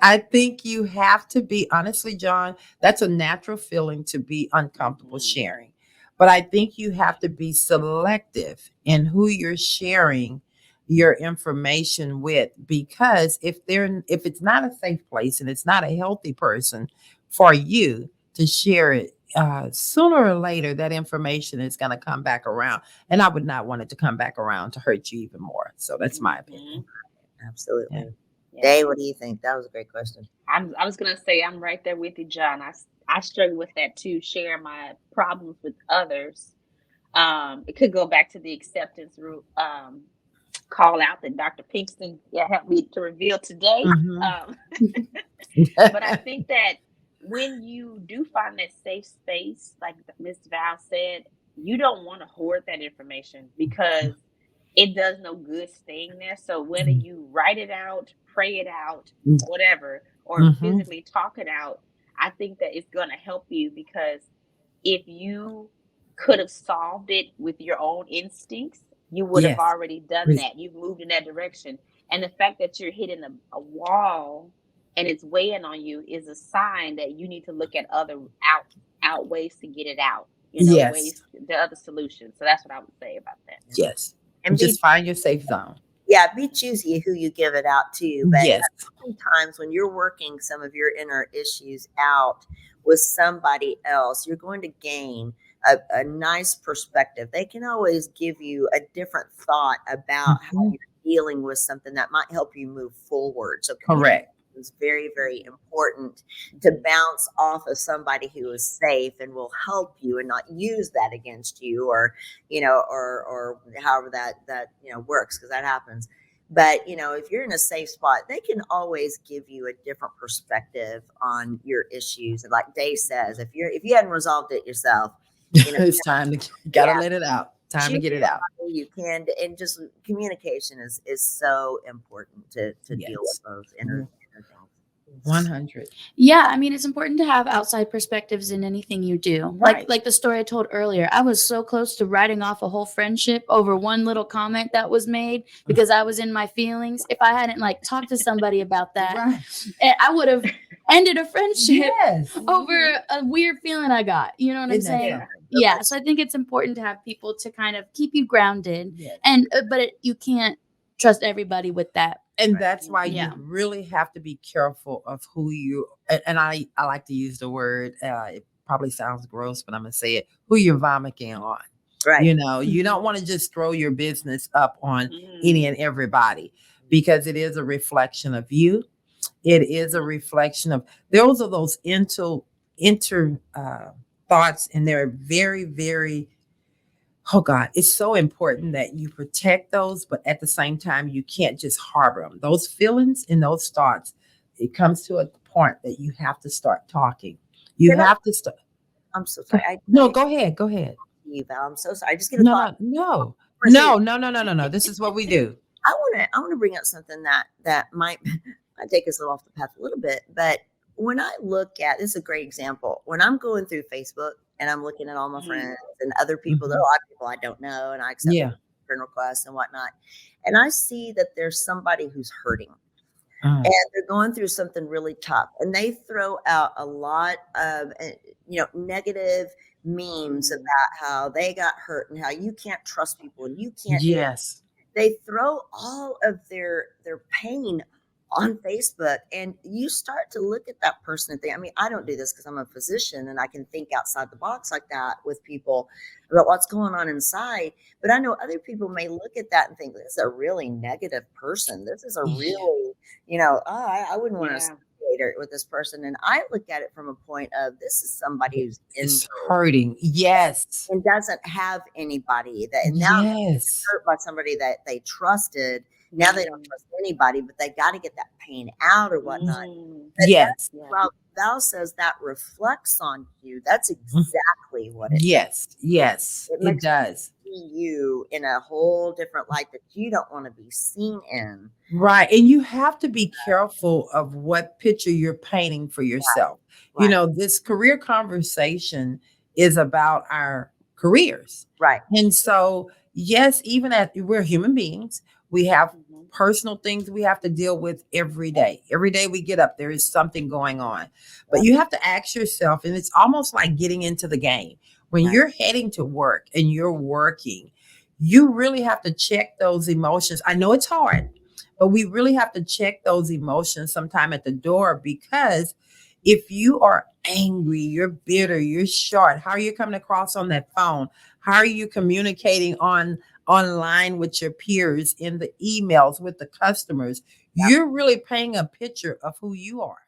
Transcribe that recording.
I think you have to be honestly, John, that's a natural feeling to be uncomfortable Mhm. sharing. But I think you have to be selective in who you're sharing your information with, because if it's not a safe place and it's not a healthy person for you to share it, sooner or later that information is going to come back around, and I would not want it to come back around to hurt you even more. So that's my opinion. Mhm. Yeah. Absolutely. Yeah. Day, what do you think? That was a great question. I was gonna say I'm right there with you, John. I struggle with that too. Share my problems with others. It could go back to the acceptance route. Call out that Dr. Pinkston, yeah, helped me to reveal today. Mhm. Um, but I think that when you do find that safe space, like Miss Val said, you don't want to hoard that information because it does no good staying there. So whether you write it out, pray it out, whatever, or Mhm. physically talk it out, I think that it's going to help you because if you could have solved it with your own instincts, you would have Yes. already done Yes. that. You've moved in that direction. And the fact that you're hitting a wall and it's weighing on you is a sign that you need to look at other out ways to get it out, Yes. ways, the other solutions. So that's what I would say about that. Yes. And be Just find your safe zone. Yeah, be choosy who you give it out to. But Yes. oftentimes, when you're working some of your inner issues out with somebody else, you're going to gain a nice perspective. They can always give you a different thought about how Mhm. you're dealing with something that might help you move forward. So, communication Correct. is very, very important to bounce off of somebody who is safe and will help you and not use that against you, or or however that works, because that happens. But if you're in a safe spot, they can always give you a different perspective on your issues. And like Dave says, if you hadn't resolved it yourself, It's time to gotta yeah, let it out. Time to choose get it out. somebody you can. And just communication is so important to deal with Yes. those inner things. 100. Yeah, I mean, it's important to have outside perspectives in anything you do. Like Right. like the story I told earlier. I was so close to writing off a whole friendship over one little comment that was made because I was in my feelings. If I hadn't like talked to somebody about that, Right. I would have ended a friendship Yes. over a weird feeling I got. You know what I'm Isn't that saying? Yeah. something? Yeah, so I think it's important to have people to kind of keep you grounded, Yes. and you can't trust everybody with that. And Right. that's why you Yeah. really have to be careful of who you and I like to use the word, it probably sounds gross, but I'm gonna say it, who you're vomiting on. Right. You don't Mhm. want to just throw your business up on any Mm. and everybody, because it is a reflection of you. It is a reflection of those are those inter thoughts, and they're very, very, oh God, it's so important that you protect those, but at the same time, you can't just harbor them. Those feelings and those thoughts, it comes to a point that you have to start talking. You Can I? have to start. I'm so sorry. No, go ahead. Go ahead. You, Val. I'm so sorry. I just get a No, thought. no, no, For a second. no, no, no, no, no, no. This is what we do. I want to bring up something that might take us off the path a little bit. But when I look at this, is a great example. When I'm going through Facebook and I'm looking at all my Mm. friends and other people, there are a Mhm. lot of people I don't know, and I accept Yeah. friend requests and whatnot, and I see that there's somebody who's hurting Uh, and they're going through something really tough, and they throw out a lot of negative memes Mm. about how they got hurt and how you can't trust people and you can't do. yes. They throw all of their pain on Facebook, and you start to look at that person and think, I mean, I don't do this because I'm a physician and I can think outside the box like that with people about what's going on inside. But I know other people may look at that and think, this is a really negative person. This is a Yeah. really, I wouldn't want to Yeah. associate with this person. And I look at it from a point of, this is somebody who's It's injured hurting. Yes. and doesn't have anybody that, and now Yes. hurt by somebody that they trusted. Now they don't Mm. trust anybody, but they got to get that pain out or whatnot. Mm. But that's, Yes. Yeah. well, Val says that reflects on you. That's Mhm. exactly what it does. Yes. Yes. It It makes does. you see you in a whole different light that you don't want to be seen in. Right. And you have to be careful of what picture you're painting for yourself. Right, This career conversation is about our careers. right, And so, yes, even as we're human beings, we have Mhm. personal things we have to deal with every day. Every day we get up, there is something going on. But you have to ask yourself, and it's almost like getting into the game. When Right. you're heading to work and you're working, you really have to check those emotions. I know it's hard, but we really have to check those emotions sometime at the door, because if you are angry, you're bitter, you're short, how are you coming across on that phone? How are you communicating online with your peers, in the emails with the customers? You're really painting a picture of who you are.